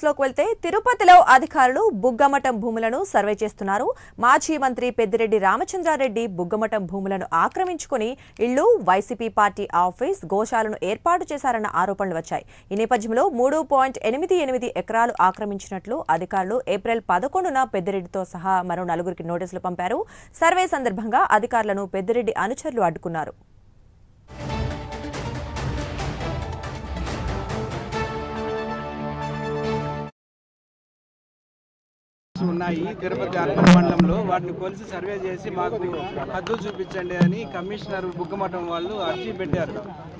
లోకి వెళ్తే తిరుపతిలో అధికారులు బుగ్గమఠం భూములను సర్వే చేస్తున్నారు. మాజీ మంత్రి పెద్దిరెడ్డి రామచంద్రారెడ్డి బుగ్గమఠం భూములను ఆక్రమించుకుని ఇళ్లు, వైసీపీ పార్టీ ఆఫీస్, గోశాలను ఏర్పాటు చేశారన్న ఆరోపణలు వచ్చాయి. ఈ నేపథ్యంలో 3.88 ఎకరాలు ఆక్రమించినట్లు అధికారులు ఏప్రిల్ 11న పెద్దిరెడ్డితో సహా మరో 4కి నోటీసులు పంపారు. సర్వే సందర్భంగా అధికారులను పెద్దిరెడ్డి అనుచరులు అడ్డుకున్నారు. ఉన్నాయి తిరుపతి అర్బన్ మండలంలో వాటిని కొలిసి సర్వే చేసి మాకు హద్దులు చూపించండి అని కమిషనర్ బుగ్గమఠం వాళ్ళు అర్జీ పెట్టారు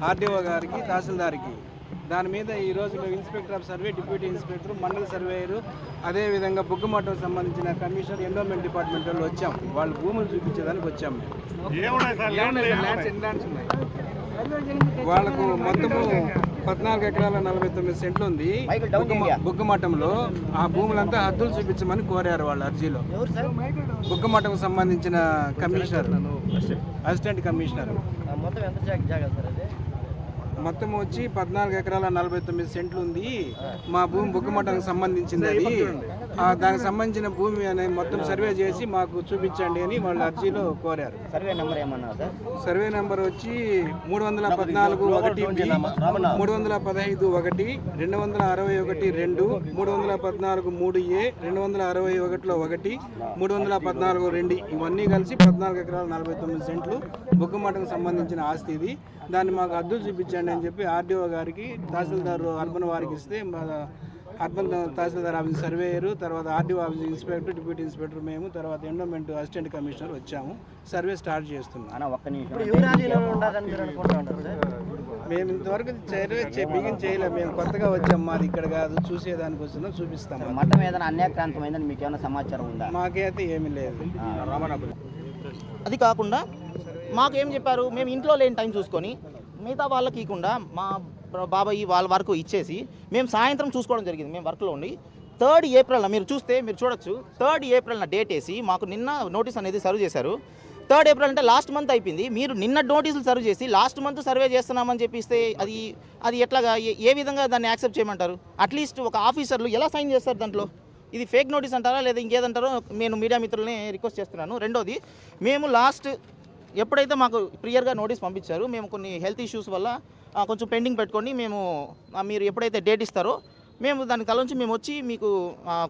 ఆర్డీఓ గారికి, తహసీల్దార్కి. దాని మీద ఈరోజు మేము inspector of survey, deputy inspector, మండల సర్వేయరు, అదేవిధంగా బుగ్గమఠం సంబంధించిన కమిషనర్, ఎండోమెంట్ డిపార్ట్మెంట్ వాళ్ళు వచ్చాం. వాళ్ళు భూములు చూపించేదానికి వచ్చాం. వాళ్ళకు మొత్తము 14 ఎకరాల 49 సెంట్లు ఉంది బుగ్గమఠంలో. ఆ భూములంతా హద్దులు చూపించమని కోరారు వాళ్ళు అర్జీలో. బుగ్గమఠం సంబంధించిన కమిషనర్, అసిస్టెంట్ కమిషనర్. మొత్తం వచ్చి 14 ఎకరాల 49 సెంట్లు ఉంది. మా భూమి బుగ్గమఠానికి సంబంధించింది. అది దానికి సంబంధించిన భూమి అనేది మొత్తం సర్వే చేసి మాకు చూపించండి అని వాళ్ళు అర్జీలో కోరారు. సర్వే నెంబర్ ఏమన్నా సార్? సర్వే నెంబర్ వచ్చి 314(1), 315(1), 261(2), 314(3)A, 261(1), 314(2). ఇవన్నీ కలిసి 14 ఎకరాల 49 సెంట్లు బుగ్గమఠానికి సంబంధించిన ఆస్తి ఇది. దాన్ని మాకు హద్దులు చూపించండి అని చెప్పి ఆర్డీఓ గారికి, తహసీల్దార్ అర్బన్ వారికి ఇస్తే అర్బన్ తహసీల్దార్ ఆఫీస్ సర్వేయరు, తర్వాత RDO office inspector, deputy inspector, మేము, తర్వాత ఎండోమెంట్ అసిస్టెంట్ కమిషనర్ వచ్చాము. సర్వే స్టార్ట్ చేస్తున్నాం. మేము ఇంతవరకు సర్వే బిగిన్ చేయలేము. మేము కొత్తగా వచ్చాము. మాది ఇక్కడ కాదు, చూసేదానికి వస్తున్నాం, చూపిస్తాం. మఠం ఏదైనా అన్యాక్రాంతమైందని మీకు ఏమైనా సమాచారం ఉందా? మాకైతే ఏమీ లేదు. అది కాకుండా మాకు ఏం చెప్పారు, మేము ఇంట్లో లేని టైం చూసుకొని మిగతా వాళ్ళకి ఇవ్వకుండా మా బాబాయ్ వాళ్ళ వరకు ఇచ్చేసి మేము సాయంత్రం చూసుకోవడం జరిగింది. మేము వర్క్లో ఉండి 3rd ఏప్రిల్ మీరు చూడొచ్చు, 3rd ఏప్రిల్న డేట్ వేసి మాకు నిన్న నోటీస్ అనేది సర్వ్ చేశారు. 3rd ఏప్రిల్ అంటే లాస్ట్ మంత్ అయిపోయింది. మీరు నిన్న నోటీసులు సర్వ్ చేసి లాస్ట్ మంత్ సర్వే చేస్తున్నామని చెప్పిస్తే అది ఎట్లాగా, ఏ విధంగా దాన్ని యాక్సెప్ట్ చేయమంటారు? అట్లీస్ట్ ఒక ఆఫీసర్లు ఎలా సైన్ చేస్తారు దాంట్లో? ఇది ఫేక్ నోటీస్ అంటారా లేదా ఇంకేదంటారో నేను మీడియా మిత్రులని రిక్వెస్ట్ చేస్తున్నాను. రెండోది, మేము ఎప్పుడైతే మాకు ప్రియర్గా నోటీస్ పంపించారు, మేము కొన్ని హెల్త్ ఇష్యూస్ వల్ల కొంచెం పెండింగ్ పెట్టుకొని మీరు ఎప్పుడైతే డేట్ ఇస్తారో మేము దాని కలొంచి మేము వచ్చి మీకు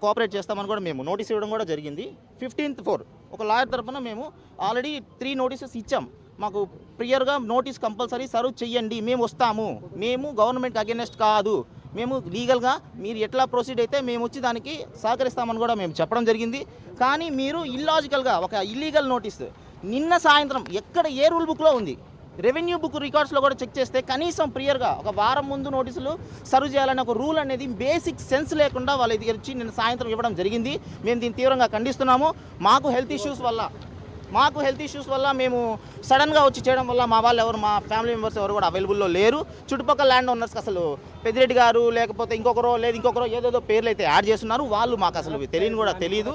కోఆపరేట్ చేస్తామని కూడా మేము నోటీస్ ఇవ్వడం కూడా జరిగింది. 15th 4 ఒక లాయర్ తరఫున మేము ఆల్రెడీ 3 నోటీసెస్ ఇచ్చాం. మాకు ప్రియర్గా నోటీస్ కంపల్సరీ సర్వ్ చెయ్యండి, మేము వస్తాము, మేము గవర్నమెంట్కి అగెనెస్ట్ కాదు, మేము లీగల్గా మీరు ఎట్లా ప్రొసీడ్ అయితే మేము వచ్చి దానికి సహకరిస్తామని కూడా మేము చెప్పడం జరిగింది. కానీ మీరు ఇల్లాజికల్గా ఒక ఇల్లీగల్ నోటీస్ నిన్న సాయంత్రం ఎక్కడ ఏ రూల్ బుక్లో ఉంది, రెవెన్యూ బుక్ రికార్డ్స్లో కూడా చెక్ చేస్తే కనీసం ప్రియర్గా ఒక వారం ముందు నోటీసులు సర్వ్ చేయాలనే ఒక రూల్ అనేది బేసిక్ సెన్స్ లేకుండా వాళ్ళ దగ్గర వచ్చి నిన్న సాయంత్రం ఇవ్వడం జరిగింది. మేము దీన్ని తీవ్రంగా ఖండిస్తున్నాము. మాకు హెల్త్ ఇష్యూస్ వల్ల మేము సడన్గా వచ్చి చేయడం వల్ల మా వాళ్ళు ఎవరు, మా ఫ్యామిలీ మెంబర్స్ ఎవరు కూడా అవైలబుల్లో లేరు. చుట్టుపక్కల ల్యాండ్ ఓనర్స్కి అసలు పెద్దిరెడ్డి గారు లేకపోతే ఇంకొకరో ఏదేదో పేర్లు అయితే యాడ్ చేస్తున్నారు. వాళ్ళు మాకు అసలు తెలియదు.